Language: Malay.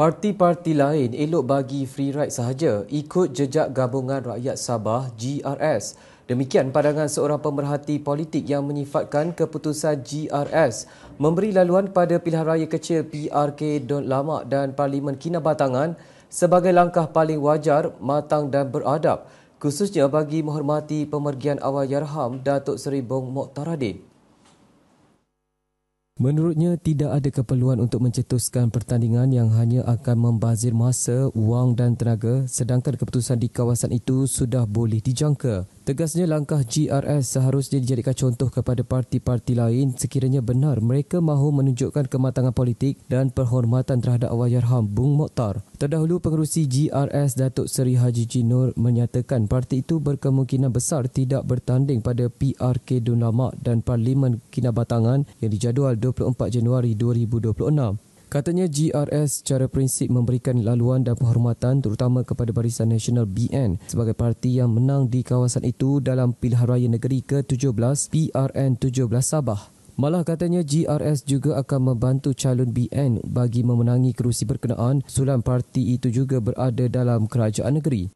Parti-parti lain elok bagi free ride sahaja ikut jejak Gabungan Rakyat Sabah GRS. Demikian pandangan seorang pemerhati politik yang menyifatkan keputusan GRS memberi laluan pada pilihan raya kecil PRK Don Lamak dan Parlimen Kinabatangan sebagai langkah paling wajar, matang dan beradab, khususnya bagi menghormati pemergian Allahyarham Datuk Seri Bong Mokhtaradin. Menurutnya, tidak ada keperluan untuk mencetuskan pertandingan yang hanya akan membazir masa, wang dan tenaga sedangkan keputusan di kawasan itu sudah boleh dijangka. Tegasnya, langkah GRS seharusnya dijadikan contoh kepada parti-parti lain sekiranya benar mereka mahu menunjukkan kematangan politik dan penghormatan terhadap Allahyarham Bung Mokhtar. Terdahulu, pengerusi GRS Datuk Seri Haji Jinur menyatakan parti itu berkemungkinan besar tidak bertanding pada PRK Dun Lamak dan Parlimen Kinabatangan yang dijadual 24 Januari 2026. Katanya GRS secara prinsip memberikan laluan dan penghormatan terutama kepada Barisan Nasional BN sebagai parti yang menang di kawasan itu dalam pilihan raya negeri ke-17 PRN 17 Sabah. Malah katanya GRS juga akan membantu calon BN bagi memenangi kerusi berkenaan sulan parti itu juga berada dalam kerajaan negeri.